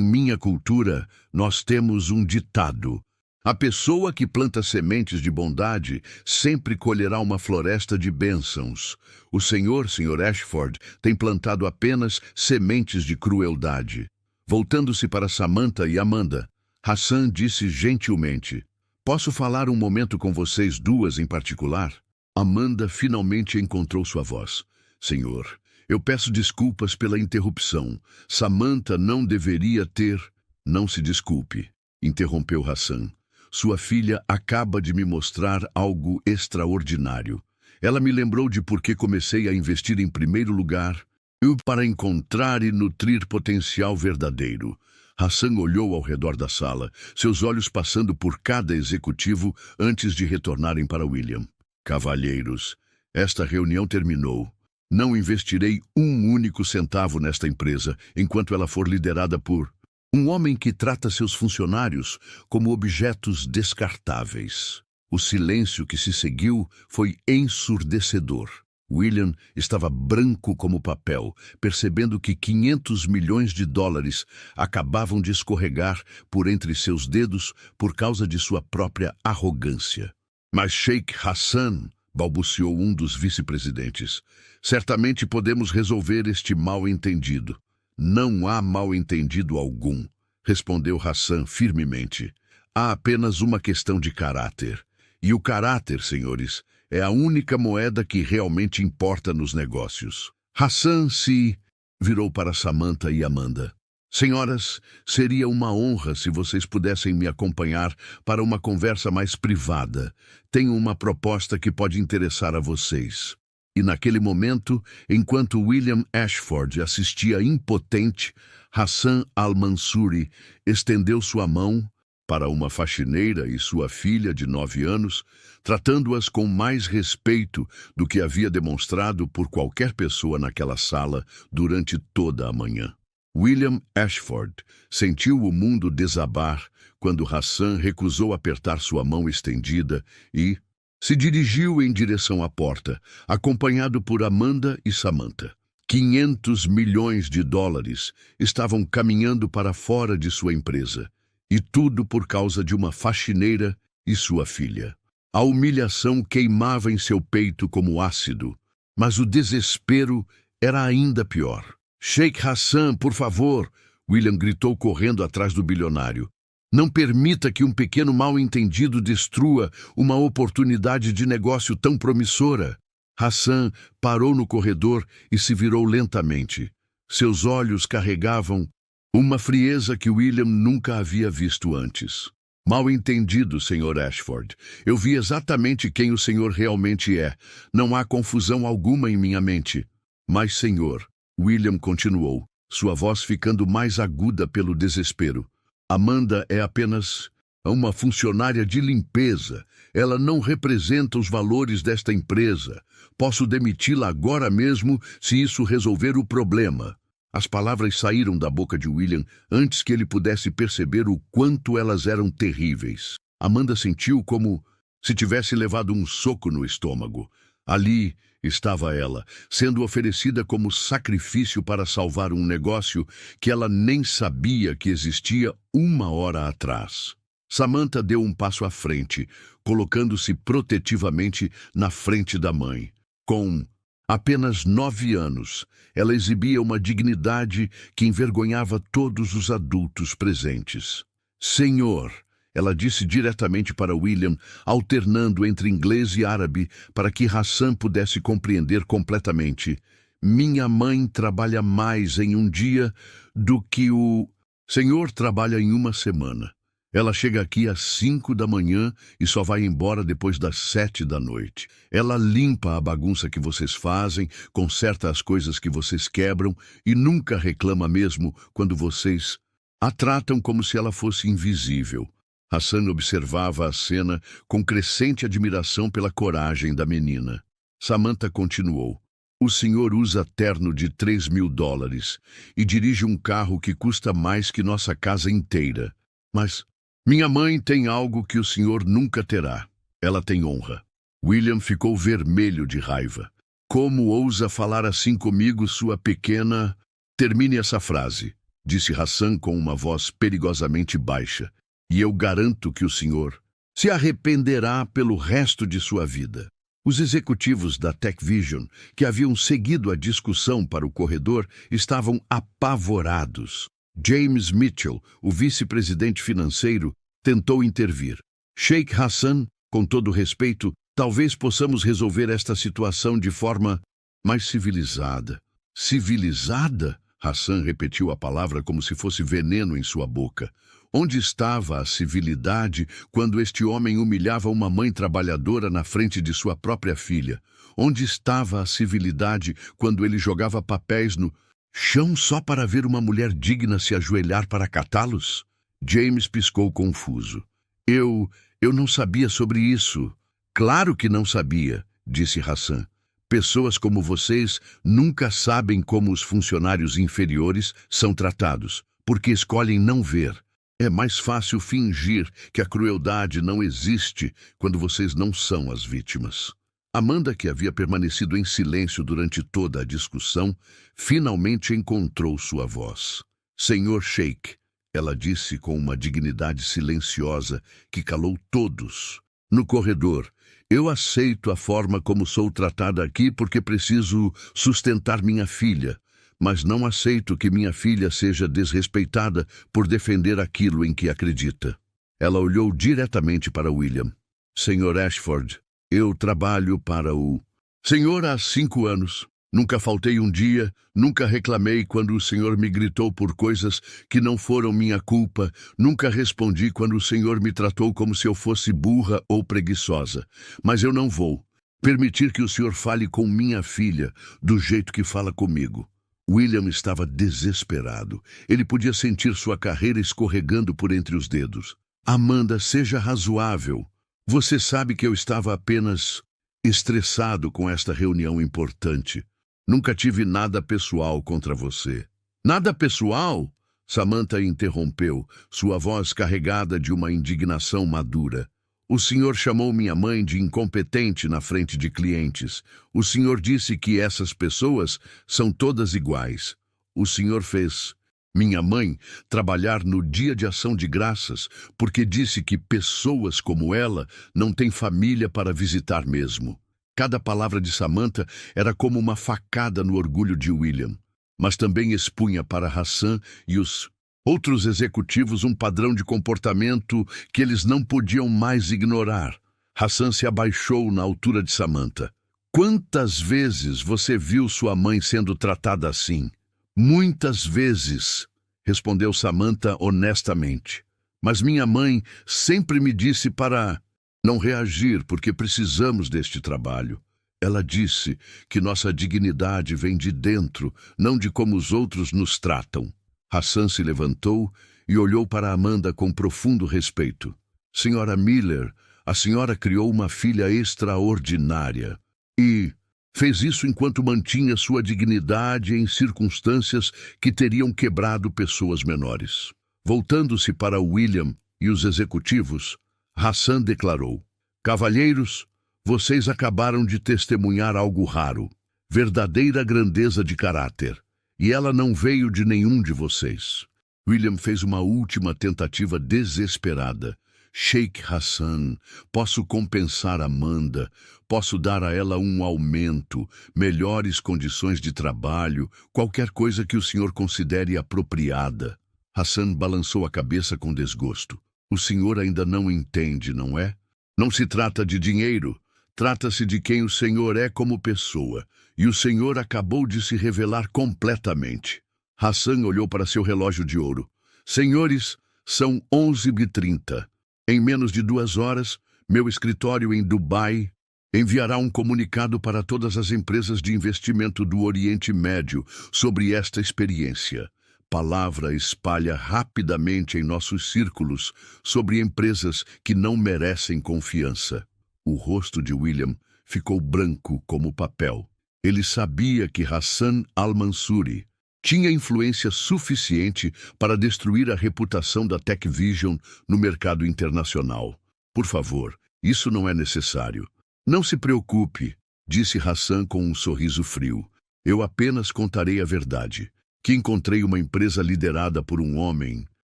minha cultura, nós temos um ditado. A pessoa que planta sementes de bondade sempre colherá uma floresta de bênçãos. O senhor, Sr. Ashford, tem plantado apenas sementes de crueldade. Voltando-se para Samantha e Amanda, Hassan disse gentilmente, posso falar um momento com vocês duas em particular? Amanda finalmente encontrou sua voz. Senhor, eu peço desculpas pela interrupção. Samantha não deveria ter... Não se desculpe, interrompeu Hassan. Sua filha acaba de me mostrar algo extraordinário. Ela me lembrou de por que comecei a investir em primeiro lugar e para encontrar e nutrir potencial verdadeiro. Hassan olhou ao redor da sala, seus olhos passando por cada executivo antes de retornarem para William. Cavalheiros, esta reunião terminou. Não investirei um único centavo nesta empresa enquanto ela for liderada por um homem que trata seus funcionários como objetos descartáveis. O silêncio que se seguiu foi ensurdecedor. William estava branco como papel, percebendo que 500 milhões de dólares acabavam de escorregar por entre seus dedos por causa de sua própria arrogância. Mas Sheikh Hassan, balbuciou um dos vice-presidentes, certamente podemos resolver este mal-entendido. Não há mal-entendido algum, respondeu Hassan firmemente. Há apenas uma questão de caráter. E o caráter, senhores, é a única moeda que realmente importa nos negócios. Hassan se virou para Samantha e Amanda. Senhoras, seria uma honra se vocês pudessem me acompanhar para uma conversa mais privada. Tenho uma proposta que pode interessar a vocês. E naquele momento, enquanto William Ashford assistia impotente, Hassan al-Mansuri estendeu sua mão para uma faxineira e sua filha de 9 anos, tratando-as com mais respeito do que havia demonstrado por qualquer pessoa naquela sala durante toda a manhã. William Ashford sentiu o mundo desabar quando Hassan recusou apertar sua mão estendida e se dirigiu em direção à porta, acompanhado por Amanda e Samantha. 500 milhões de dólares estavam caminhando para fora de sua empresa, e tudo por causa de uma faxineira e sua filha. A humilhação queimava em seu peito como ácido. Mas o desespero era ainda pior. Sheikh Hassan, por favor! William gritou correndo atrás do bilionário. Não permita que um pequeno mal-entendido destrua uma oportunidade de negócio tão promissora. Hassan parou no corredor e se virou lentamente. Seus olhos carregavam uma frieza que William nunca havia visto antes. Mal-entendido, Sr. Ashford. Eu vi exatamente quem o senhor realmente é. Não há confusão alguma em minha mente. Mas, senhor, William continuou, sua voz ficando mais aguda pelo desespero. Amanda é apenas uma funcionária de limpeza. Ela não representa os valores desta empresa. Posso demiti-la agora mesmo se isso resolver o problema. As palavras saíram da boca de William antes que ele pudesse perceber o quanto elas eram terríveis. Amanda sentiu como se tivesse levado um soco no estômago. Ali estava ela, sendo oferecida como sacrifício para salvar um negócio que ela nem sabia que existia uma hora atrás. Samantha deu um passo à frente, colocando-se protetivamente na frente da mãe. Com apenas 9 anos, ela exibia uma dignidade que envergonhava todos os adultos presentes. Senhor, ela disse diretamente para William, alternando entre inglês e árabe para que Hassan pudesse compreender completamente. Minha mãe trabalha mais em um dia do que o senhor trabalha em uma semana. Ela chega aqui às 5 da manhã e só vai embora depois das 7 da noite. Ela limpa a bagunça que vocês fazem, conserta as coisas que vocês quebram e nunca reclama mesmo quando vocês a tratam como se ela fosse invisível. Hassan observava a cena com crescente admiração pela coragem da menina. Samantha continuou. O senhor usa terno de $3.000 e dirige um carro que custa mais que nossa casa inteira. Mas minha mãe tem algo que o senhor nunca terá. Ela tem honra. William ficou vermelho de raiva. Como ousa falar assim comigo, sua pequena... Termine essa frase, disse Hassan com uma voz perigosamente baixa. E eu garanto que o senhor se arrependerá pelo resto de sua vida. Os executivos da TechVision, que haviam seguido a discussão para o corredor, estavam apavorados. James Mitchell, o vice-presidente financeiro, tentou intervir. Sheikh Hassan, com todo respeito, talvez possamos resolver esta situação de forma mais civilizada. Civilizada? Hassan repetiu a palavra como se fosse veneno em sua boca. Onde estava a civilidade quando este homem humilhava uma mãe trabalhadora na frente de sua própria filha? Onde estava a civilidade quando ele jogava papéis no chão só para ver uma mulher digna se ajoelhar para catá-los? James piscou confuso. Eu não sabia sobre isso. Claro que não sabia, disse Hassan. Pessoas como vocês nunca sabem como os funcionários inferiores são tratados, porque escolhem não ver. É mais fácil fingir que a crueldade não existe quando vocês não são as vítimas. Amanda, que havia permanecido em silêncio durante toda a discussão, finalmente encontrou sua voz. Senhor Sheikh, ela disse com uma dignidade silenciosa que calou todos. No corredor, eu aceito a forma como sou tratada aqui porque preciso sustentar minha filha. Mas não aceito que minha filha seja desrespeitada por defender aquilo em que acredita. Ela olhou diretamente para William. Senhor Ashford, eu trabalho para o senhor há 5 anos. Nunca faltei um dia, nunca reclamei quando o senhor me gritou por coisas que não foram minha culpa, nunca respondi quando o senhor me tratou como se eu fosse burra ou preguiçosa. Mas eu não vou permitir que o senhor fale com minha filha do jeito que fala comigo. William estava desesperado. Ele podia sentir sua carreira escorregando por entre os dedos. Amanda, seja razoável. Você sabe que eu estava apenas estressado com esta reunião importante. Nunca tive nada pessoal contra você. Nada pessoal? Samantha interrompeu, sua voz carregada de uma indignação madura. O senhor chamou minha mãe de incompetente na frente de clientes. O senhor disse que essas pessoas são todas iguais. O senhor fez minha mãe trabalhar no Dia de Ação de Graças porque disse que pessoas como ela não têm família para visitar mesmo. Cada palavra de Samantha era como uma facada no orgulho de William, mas também expunha para Hassan e os outros executivos um padrão de comportamento que eles não podiam mais ignorar. Hassan se abaixou na altura de Samantha. Quantas vezes você viu sua mãe sendo tratada assim? Muitas vezes, respondeu Samantha honestamente. Mas minha mãe sempre me disse para não reagir porque precisamos deste trabalho. Ela disse que nossa dignidade vem de dentro, não de como os outros nos tratam. Hassan se levantou e olhou para Amanda com profundo respeito. Senhora Miller, a senhora criou uma filha extraordinária e fez isso enquanto mantinha sua dignidade em circunstâncias que teriam quebrado pessoas menores. Voltando-se para William e os executivos, Hassan declarou: Cavalheiros, vocês acabaram de testemunhar algo raro, verdadeira grandeza de caráter, e ela não veio de nenhum de vocês. William fez uma última tentativa desesperada. Sheikh Hassan, posso compensar Amanda, posso dar a ela um aumento, melhores condições de trabalho, qualquer coisa que o senhor considere apropriada. Hassan balançou a cabeça com desgosto. O senhor ainda não entende, não é? Não se trata de dinheiro, trata-se de quem o senhor é como pessoa, e o senhor acabou de se revelar completamente. Hassan olhou para seu relógio de ouro. Senhores, são 11h30. Em menos de 2 horas, meu escritório em Dubai enviará um comunicado para todas as empresas de investimento do Oriente Médio sobre esta experiência. Palavra espalha rapidamente em nossos círculos sobre empresas que não merecem confiança. O rosto de William ficou branco como papel. Ele sabia que Hassan al-Mansuri tinha influência suficiente para destruir a reputação da TechVision no mercado internacional. Por favor, isso não é necessário. Não se preocupe, disse Hassan com um sorriso frio. Eu apenas contarei a verdade, que encontrei uma empresa liderada por um homem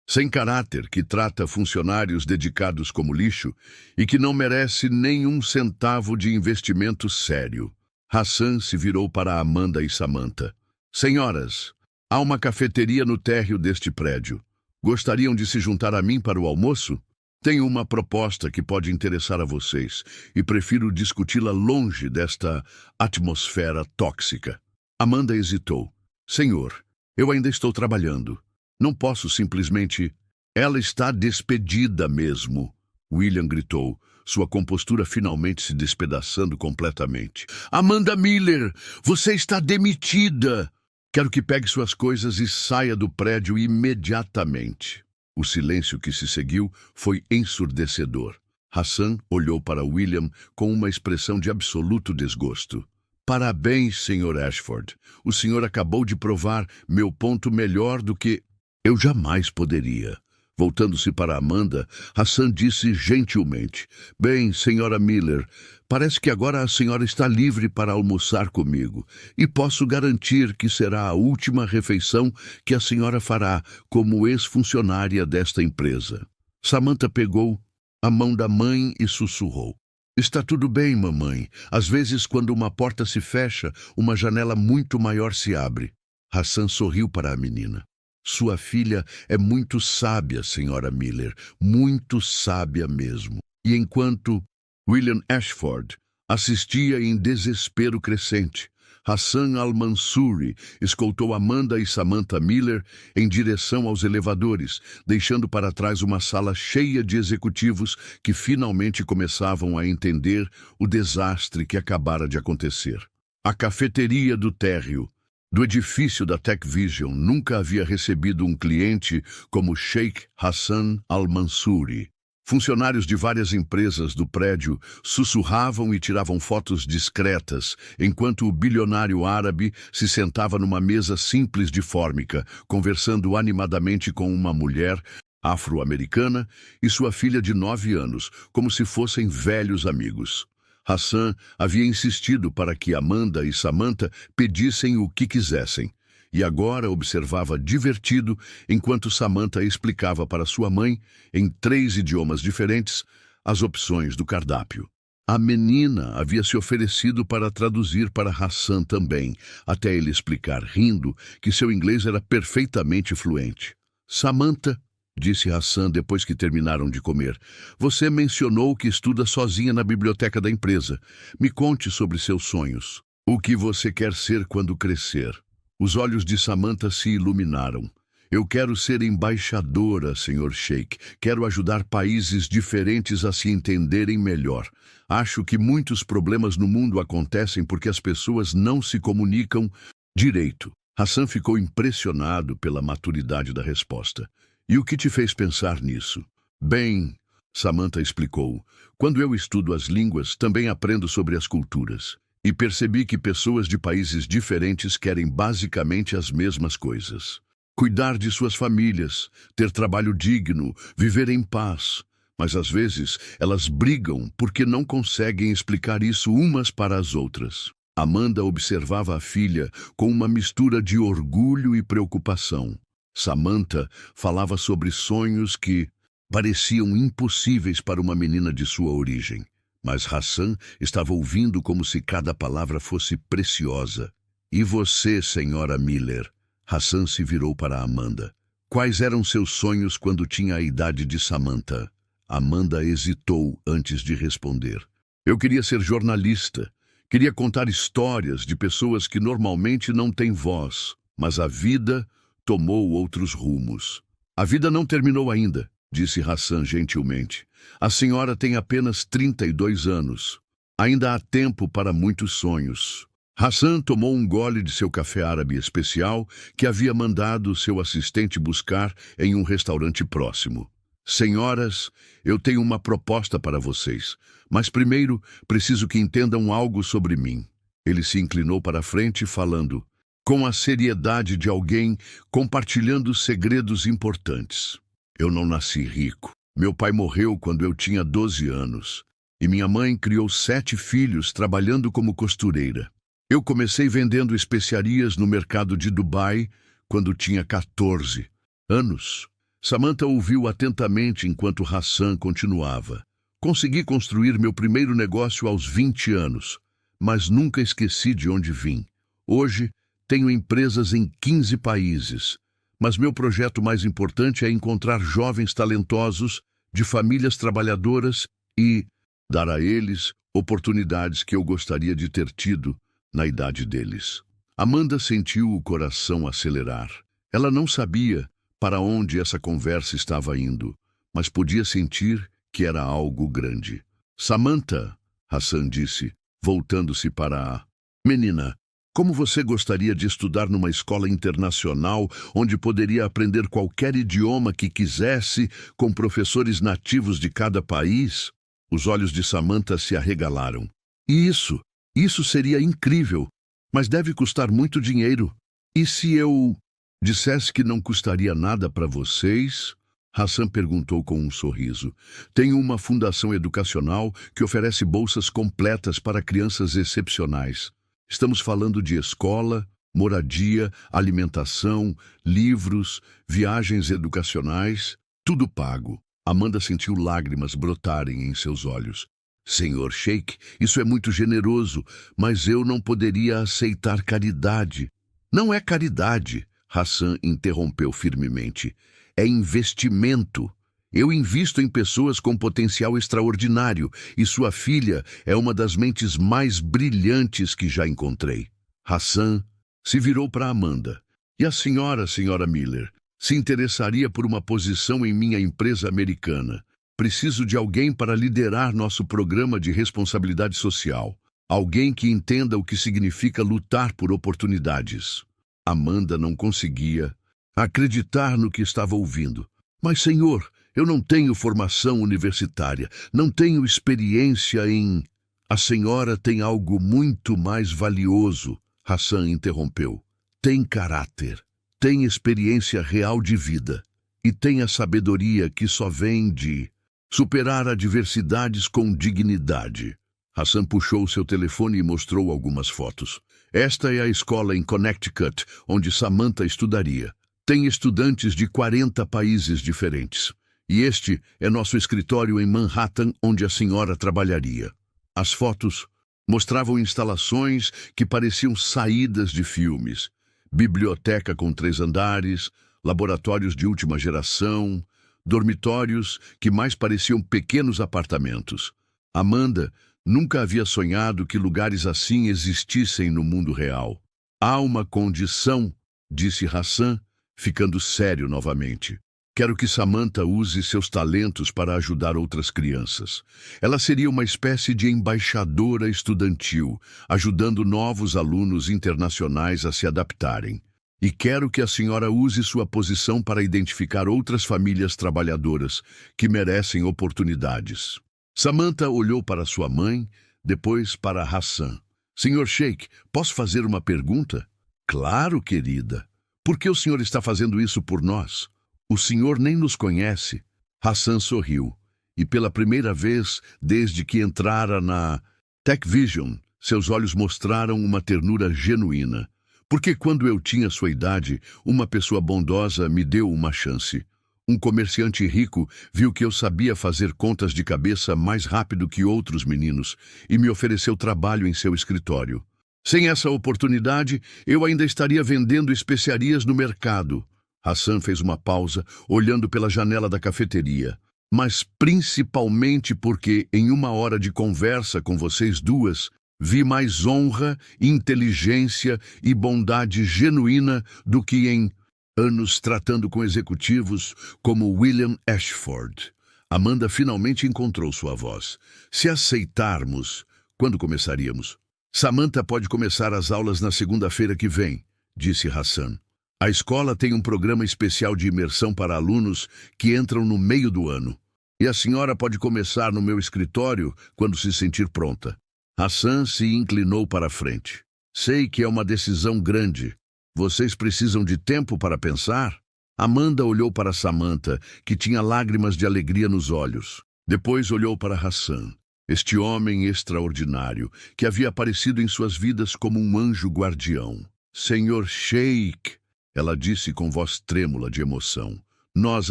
sem caráter que trata funcionários dedicados como lixo e que não merece nenhum centavo de investimento sério. Hassan se virou para Amanda e Samantha. Senhoras, há uma cafeteria no térreo deste prédio. Gostariam de se juntar a mim para o almoço? Tenho uma proposta que pode interessar a vocês e prefiro discuti-la longe desta atmosfera tóxica. Amanda hesitou. Senhor, eu ainda estou trabalhando. Não posso simplesmente... Ela está despedida mesmo, William gritou, sua compostura finalmente se despedaçando completamente. Amanda Miller, você está demitida! Quero que pegue suas coisas e saia do prédio imediatamente. O silêncio que se seguiu foi ensurdecedor. Hassan olhou para William com uma expressão de absoluto desgosto. Parabéns, Sr. Ashford. O senhor acabou de provar meu ponto melhor do que eu jamais poderia. Voltando-se para Amanda, Hassan disse gentilmente: Bem, senhora Miller, parece que agora a senhora está livre para almoçar comigo, e posso garantir que será a última refeição que a senhora fará como ex-funcionária desta empresa. Samantha pegou a mão da mãe e sussurrou: Está tudo bem, mamãe. Às vezes, quando uma porta se fecha, uma janela muito maior se abre. Hassan sorriu para a menina. Sua filha é muito sábia, senhora Miller, muito sábia mesmo. E enquanto William Ashford assistia em desespero crescente, Hassan al-Mansuri escoltou Amanda e Samantha Miller em direção aos elevadores, deixando para trás uma sala cheia de executivos que finalmente começavam a entender o desastre que acabara de acontecer. A cafeteria do térreo do edifício da TechVision nunca havia recebido um cliente como Sheikh Hassan al-Mansuri. Funcionários de várias empresas do prédio sussurravam e tiravam fotos discretas, enquanto o bilionário árabe se sentava numa mesa simples de fórmica, conversando animadamente com uma mulher afro-americana e sua filha de 9 anos, como se fossem velhos amigos. Hassan havia insistido para que Amanda e Samantha pedissem o que quisessem, e agora observava divertido enquanto Samantha explicava para sua mãe, em 3 idiomas diferentes, as opções do cardápio. A menina havia se oferecido para traduzir para Hassan também, até ele explicar, rindo, que seu inglês era perfeitamente fluente. Samantha, disse Hassan depois que terminaram de comer, você mencionou que estuda sozinha na biblioteca da empresa. Me conte sobre seus sonhos. O que você quer ser quando crescer? Os olhos de Samantha se iluminaram. Eu quero ser embaixadora, Sr. Sheikh. Quero ajudar países diferentes a se entenderem melhor. Acho que muitos problemas no mundo acontecem porque as pessoas não se comunicam direito. Hassan ficou impressionado pela maturidade da resposta. E o que te fez pensar nisso? Bem, Samantha explicou, quando eu estudo as línguas, também aprendo sobre as culturas. E percebi que pessoas de países diferentes querem basicamente as mesmas coisas. Cuidar de suas famílias, ter trabalho digno, viver em paz. Mas às vezes elas brigam porque não conseguem explicar isso umas para as outras. Amanda observava a filha com uma mistura de orgulho e preocupação. Samantha falava sobre sonhos que pareciam impossíveis para uma menina de sua origem. Mas Hassan estava ouvindo como se cada palavra fosse preciosa. E você, senhora Miller? Hassan se virou para Amanda. Quais eram seus sonhos quando tinha a idade de Samantha? Amanda hesitou antes de responder. Eu queria ser jornalista. Queria contar histórias de pessoas que normalmente não têm voz. Mas a vida tomou outros rumos. A vida não terminou ainda, disse Hassan gentilmente. A senhora tem apenas 32 anos. Ainda há tempo para muitos sonhos. Hassan tomou um gole de seu café árabe especial que havia mandado seu assistente buscar em um restaurante próximo. Senhoras, eu tenho uma proposta para vocês, mas primeiro preciso que entendam algo sobre mim. Ele se inclinou para a frente falando, com a seriedade de alguém compartilhando segredos importantes. Eu não nasci rico. Meu pai morreu quando eu tinha 12 anos, e minha mãe criou 7 filhos trabalhando como costureira. Eu comecei vendendo especiarias no mercado de Dubai quando tinha 14 anos. Samantha ouviu atentamente enquanto Hassan continuava. Consegui construir meu primeiro negócio aos 20 anos, mas nunca esqueci de onde vim. Hoje, tenho empresas em 15 países, mas meu projeto mais importante é encontrar jovens talentosos de famílias trabalhadoras e dar a eles oportunidades que eu gostaria de ter tido na idade deles. Amanda sentiu o coração acelerar. Ela não sabia para onde essa conversa estava indo, mas podia sentir que era algo grande. Samantha, Hassan disse, voltando-se para a menina, como você gostaria de estudar numa escola internacional onde poderia aprender qualquer idioma que quisesse, com professores nativos de cada país? Os olhos de Samantha se arregalaram. Isso seria incrível, mas deve custar muito dinheiro. E se eu dissesse que não custaria nada para vocês? Hassan perguntou com um sorriso. Tenho uma fundação educacional que oferece bolsas completas para crianças excepcionais. Estamos falando de escola, moradia, alimentação, livros, viagens educacionais, tudo pago. Amanda sentiu lágrimas brotarem em seus olhos. Senhor Sheikh, isso é muito generoso, mas eu não poderia aceitar caridade. Não é caridade, Hassan interrompeu firmemente. É investimento. Eu invisto em pessoas com potencial extraordinário e sua filha é uma das mentes mais brilhantes que já encontrei. Hassan se virou para Amanda. E a senhora Miller, se interessaria por uma posição em minha empresa americana? Preciso de alguém para liderar nosso programa de responsabilidade social. Alguém que entenda o que significa lutar por oportunidades. Amanda não conseguia acreditar no que estava ouvindo. Mas, senhor, eu não tenho formação universitária, não tenho experiência em... A senhora tem algo muito mais valioso, Hassan interrompeu. Tem caráter, tem experiência real de vida e tem a sabedoria que só vem de superar adversidades com dignidade. Hassan puxou seu telefone e mostrou algumas fotos. Esta é a escola em Connecticut, onde Samantha estudaria. Tem estudantes de 40 países diferentes. E este é nosso escritório em Manhattan, onde a senhora trabalharia. As fotos mostravam instalações que pareciam saídas de filmes. Biblioteca com 3 andares, laboratórios de última geração, dormitórios que mais pareciam pequenos apartamentos. Amanda nunca havia sonhado que lugares assim existissem no mundo real. Há uma condição, disse Hassan, ficando sério novamente. Quero que Samantha use seus talentos para ajudar outras crianças. Ela seria uma espécie de embaixadora estudantil, ajudando novos alunos internacionais a se adaptarem. E quero que a senhora use sua posição para identificar outras famílias trabalhadoras que merecem oportunidades. Samantha olhou para sua mãe, depois para Hassan. Senhor Sheikh, posso fazer uma pergunta? Claro, querida. Por que o senhor está fazendo isso por nós? O senhor nem nos conhece. Hassan sorriu. E pela primeira vez, desde que entrara na Tech Vision, seus olhos mostraram uma ternura genuína. Porque quando eu tinha sua idade, uma pessoa bondosa me deu uma chance. Um comerciante rico viu que eu sabia fazer contas de cabeça mais rápido que outros meninos e me ofereceu trabalho em seu escritório. Sem essa oportunidade, eu ainda estaria vendendo especiarias no mercado. Hassan fez uma pausa, olhando pela janela da cafeteria. Mas principalmente porque, em 1 hora de conversa com vocês duas, vi mais honra, inteligência e bondade genuína do que em anos tratando com executivos como William Ashford. Amanda finalmente encontrou sua voz. Se aceitarmos, quando começaríamos? Samantha pode começar as aulas na segunda-feira que vem, disse Hassan. A escola tem um programa especial de imersão para alunos que entram no meio do ano. E a senhora pode começar no meu escritório quando se sentir pronta. Hassan se inclinou para a frente. Sei que é uma decisão grande. Vocês precisam de tempo para pensar? Amanda olhou para Samantha, que tinha lágrimas de alegria nos olhos. Depois olhou para Hassan, este homem extraordinário, que havia aparecido em suas vidas como um anjo guardião. Senhor Sheikh, ela disse com voz trêmula de emoção, nós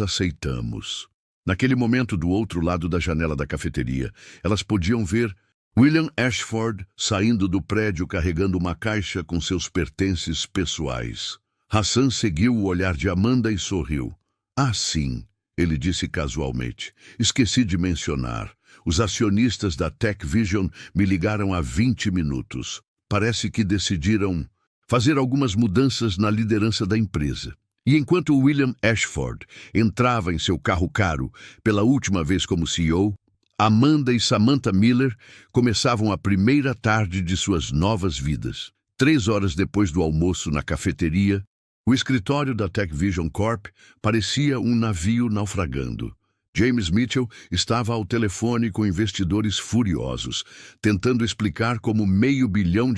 aceitamos. Naquele momento, do outro lado da janela da cafeteria, elas podiam ver William Ashford saindo do prédio carregando uma caixa com seus pertences pessoais. Hassan seguiu o olhar de Amanda e sorriu. Ah, sim, ele disse casualmente. Esqueci de mencionar. Os acionistas da Tech Vision me ligaram há 20 minutos. Parece que decidiram fazer algumas mudanças na liderança da empresa. E enquanto William Ashford entrava em seu carro caro pela última vez como CEO, Amanda e Samantha Miller começavam a primeira tarde de suas novas vidas. 3 horas depois do almoço na cafeteria, o escritório da Tech Vision Corp parecia um navio naufragando. James Mitchell estava ao telefone com investidores furiosos, tentando explicar como $500 milhão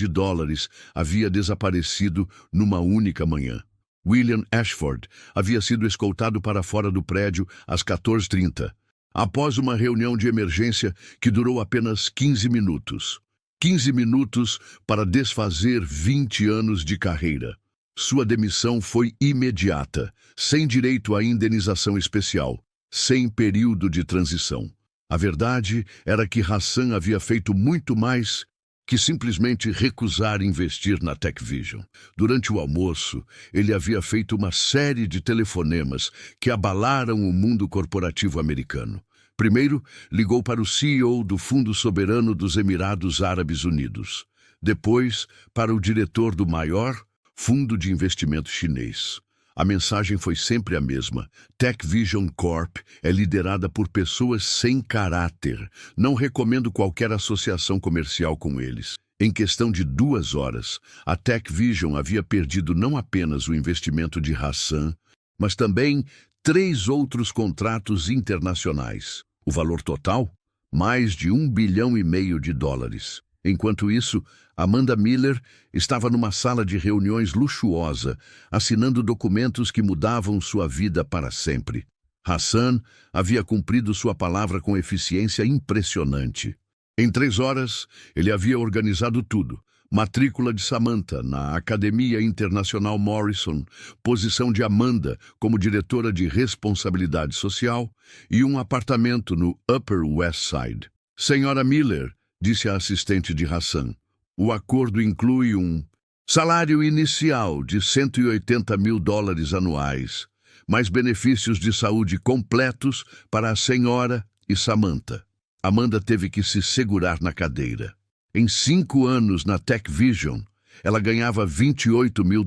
havia desaparecido numa única manhã. William Ashford havia sido escoltado para fora do prédio às 14h30, após uma reunião de emergência que durou apenas 15 minutos. 15 minutos para desfazer 20 anos de carreira. Sua demissão foi imediata, sem direito à indenização especial, sem período de transição. A verdade era que Hassan havia feito muito mais que simplesmente recusar investir na Tech Vision. Durante o almoço, ele havia feito uma série de telefonemas que abalaram o mundo corporativo americano. Primeiro, ligou para o CEO do Fundo Soberano dos Emirados Árabes Unidos. Depois, para o diretor do maior fundo de investimento chinês. A mensagem foi sempre a mesma. Tech Vision Corp é liderada por pessoas sem caráter. Não recomendo qualquer associação comercial com eles. Em questão de 2 horas, a Tech Vision havia perdido não apenas o investimento de Hassan, mas também 3 outros contratos internacionais. O valor total? Mais de $1,5 bilhão. Enquanto isso, Amanda Miller estava numa sala de reuniões luxuosa, assinando documentos que mudavam sua vida para sempre. Hassan havia cumprido sua palavra com eficiência impressionante. Em 3 horas, ele havia organizado tudo. Matrícula de Samantha na Academia Internacional Morrison, posição de Amanda como diretora de responsabilidade social e um apartamento no Upper West Side. Senhora Miller, disse a assistente de Hassan. O acordo inclui um salário inicial de $180 mil anuais, mais benefícios de saúde completos para a senhora e Samantha. Amanda teve que se segurar na cadeira. Em 5 anos na Tech Vision, ela ganhava $28 mil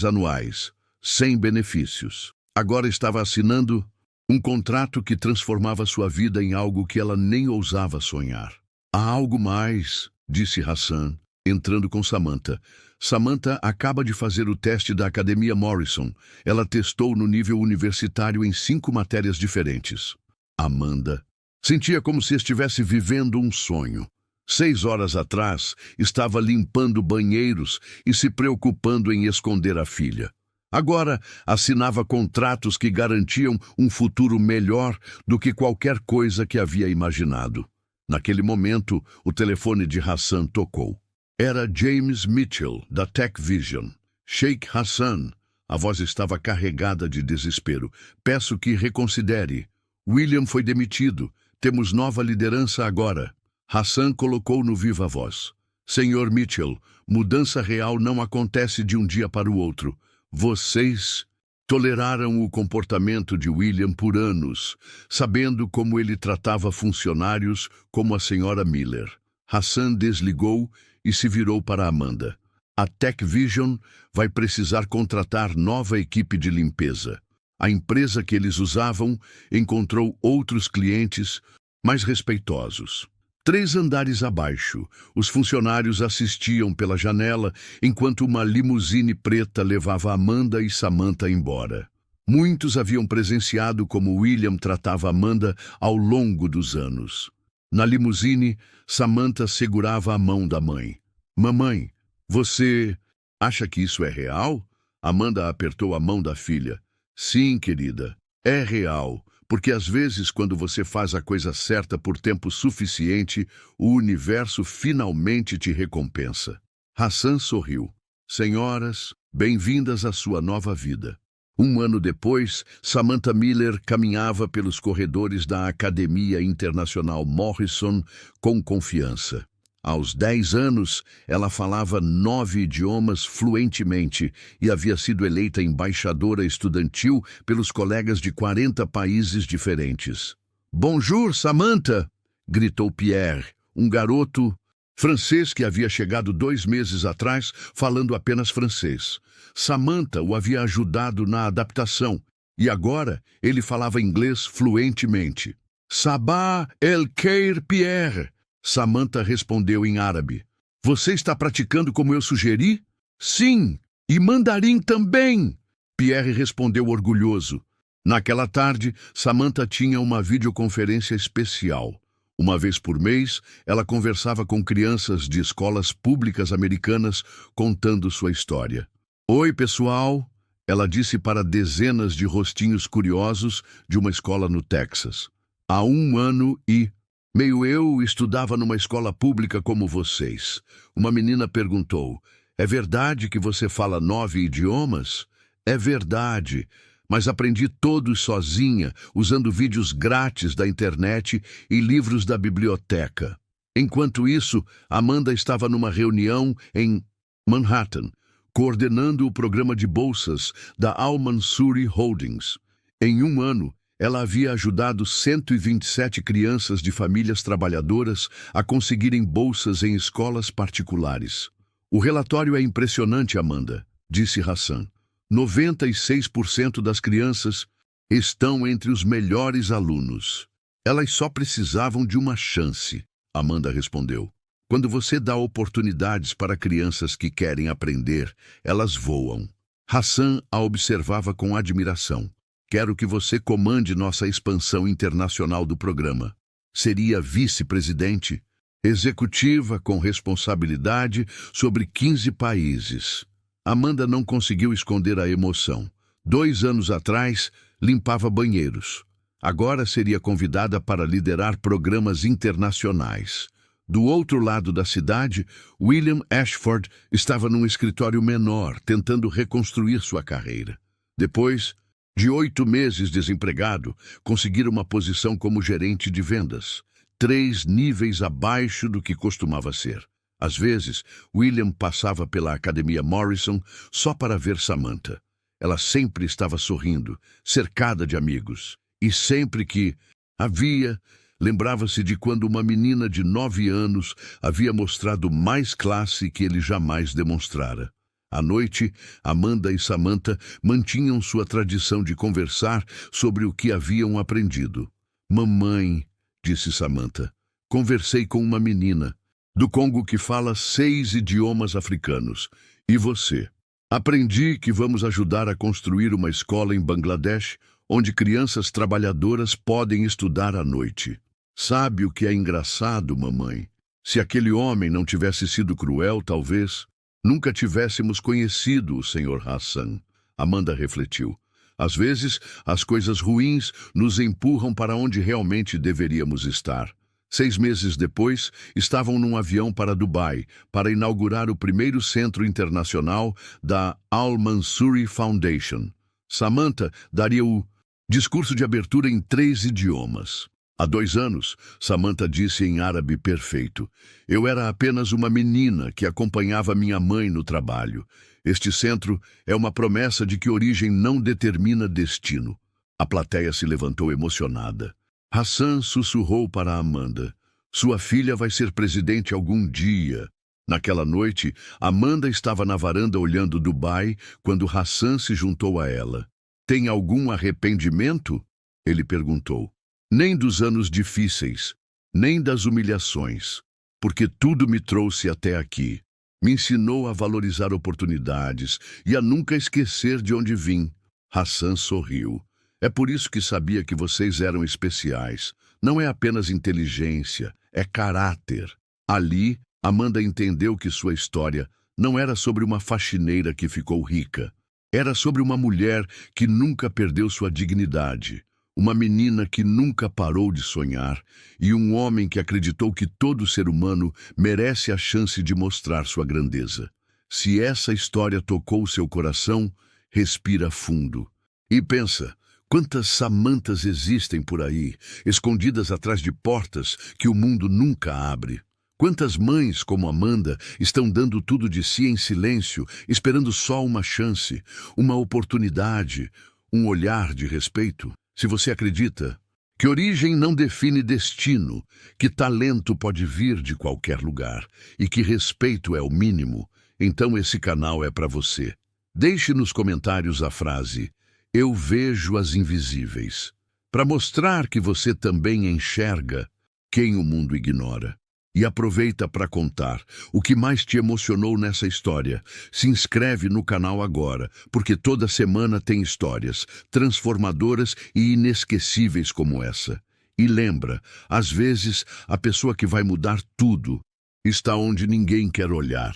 anuais, sem benefícios. Agora estava assinando um contrato que transformava sua vida em algo que ela nem ousava sonhar. Há algo mais, disse Hassan, entrando com Samantha. Samantha acaba de fazer o teste da Academia Morrison. Ela testou no nível universitário em 5 matérias diferentes. Amanda sentia como se estivesse vivendo um sonho. 6 horas atrás, estava limpando banheiros e se preocupando em esconder a filha. Agora, assinava contratos que garantiam um futuro melhor do que qualquer coisa que havia imaginado. Naquele momento, o telefone de Hassan tocou. Era James Mitchell, da Tech Vision. Sheikh Hassan. A voz estava carregada de desespero. Peço que reconsidere. William foi demitido. Temos nova liderança agora. Hassan colocou no viva voz. Senhor Mitchell, mudança real não acontece de um dia para o outro. Vocês toleraram o comportamento de William por anos, sabendo como ele tratava funcionários como a senhora Miller. Hassan desligou e se virou para Amanda. A Tech Vision vai precisar contratar nova equipe de limpeza. A empresa que eles usavam encontrou outros clientes mais respeitosos. 3 andares abaixo, os funcionários assistiam pela janela enquanto uma limusine preta levava Amanda e Samantha embora. Muitos haviam presenciado como William tratava Amanda ao longo dos anos. Na limusine, Samantha segurava a mão da mãe. Mamãe, você acha que isso é real? Amanda apertou a mão da filha. Sim, querida, é real. Porque às vezes, quando você faz a coisa certa por tempo suficiente, o universo finalmente te recompensa. Hassan sorriu. Senhoras, bem-vindas à sua nova vida. 1 ano depois, Samantha Miller caminhava pelos corredores da Academia Internacional Morrison com confiança. Aos 10 anos, ela falava 9 idiomas fluentemente e havia sido eleita embaixadora estudantil pelos colegas de 40 países diferentes. Bonjour, Samantha! Gritou Pierre, um garoto francês que havia chegado 2 meses atrás falando apenas francês. Samantha o havia ajudado na adaptação e agora ele falava inglês fluentemente. Sabah el khair, Pierre! Samantha respondeu em árabe. Você está praticando como eu sugeri? Sim, e mandarim também! Pierre respondeu orgulhoso. Naquela tarde, Samantha tinha uma videoconferência especial. Uma vez por mês, ela conversava com crianças de escolas públicas americanas contando sua história. Oi, pessoal! Ela disse para dezenas de rostinhos curiosos de uma escola no Texas. Há 1 ano e meio eu estudava numa escola pública como vocês. Uma menina perguntou, é verdade que você fala 9 idiomas? É verdade, mas aprendi todos sozinha, usando vídeos grátis da internet e livros da biblioteca. Enquanto isso, Amanda estava numa reunião em Manhattan, coordenando o programa de bolsas da Al-Mansuri Holdings. Em 1 ano, ela havia ajudado 127 crianças de famílias trabalhadoras a conseguirem bolsas em escolas particulares. O relatório é impressionante, Amanda, disse Hassan. 96% das crianças estão entre os melhores alunos. Elas só precisavam de uma chance, Amanda respondeu. Quando você dá oportunidades para crianças que querem aprender, elas voam. Hassan a observava com admiração. Quero que você comande nossa expansão internacional do programa. Seria vice-presidente, executiva com responsabilidade sobre 15 países. Amanda não conseguiu esconder a emoção. 2 anos atrás, limpava banheiros. Agora seria convidada para liderar programas internacionais. Do outro lado da cidade, William Ashford estava num escritório menor, tentando reconstruir sua carreira. Depois de 8 meses desempregado, conseguiu uma posição como gerente de vendas. 3 níveis abaixo do que costumava ser. Às vezes, William passava pela Academia Morrison só para ver Samantha. Ela sempre estava sorrindo, cercada de amigos. E sempre que havia, lembrava-se de quando uma menina de 9 anos havia mostrado mais classe que ele jamais demonstrara. À noite, Amanda e Samantha mantinham sua tradição de conversar sobre o que haviam aprendido. Mamãe, disse Samantha, conversei com uma menina do Congo que fala 6 idiomas africanos. E você? Aprendi que vamos ajudar a construir uma escola em Bangladesh, onde crianças trabalhadoras podem estudar à noite. Sabe o que é engraçado, mamãe? Se aquele homem não tivesse sido cruel, talvez nunca tivéssemos conhecido o Sr. Hassan. Amanda refletiu. Às vezes, as coisas ruins nos empurram para onde realmente deveríamos estar. 6 meses depois, estavam num avião para Dubai, para inaugurar o primeiro centro internacional da Al-Mansuri Foundation. Samantha daria o discurso de abertura em 3 idiomas. Há 2 anos, Samantha disse em árabe perfeito: eu era apenas uma menina que acompanhava minha mãe no trabalho. Este centro é uma promessa de que origem não determina destino. A plateia se levantou emocionada. Hassan sussurrou para Amanda: sua filha vai ser presidente algum dia. Naquela noite, Amanda estava na varanda olhando Dubai quando Hassan se juntou a ela. Tem algum arrependimento? Ele perguntou. Nem dos anos difíceis, nem das humilhações, porque tudo me trouxe até aqui. Me ensinou a valorizar oportunidades e a nunca esquecer de onde vim. Hassan sorriu. É por isso que sabia que vocês eram especiais. Não é apenas inteligência, é caráter. Ali, Amanda entendeu que sua história não era sobre uma faxineira que ficou rica. Era sobre uma mulher que nunca perdeu sua dignidade. Uma menina que nunca parou de sonhar e um homem que acreditou que todo ser humano merece a chance de mostrar sua grandeza. Se essa história tocou seu coração, respira fundo. E pensa, quantas Samanthas existem por aí, escondidas atrás de portas que o mundo nunca abre. Quantas mães como Amanda estão dando tudo de si em silêncio, esperando só uma chance, uma oportunidade, um olhar de respeito? Se você acredita que origem não define destino, que talento pode vir de qualquer lugar e que respeito é o mínimo, então esse canal é para você. Deixe nos comentários a frase "Eu vejo as invisíveis", para mostrar que você também enxerga quem o mundo ignora. E aproveita para contar o que mais te emocionou nessa história. Se inscreve no canal agora, porque toda semana tem histórias transformadoras e inesquecíveis como essa. E lembra, às vezes, a pessoa que vai mudar tudo está onde ninguém quer olhar.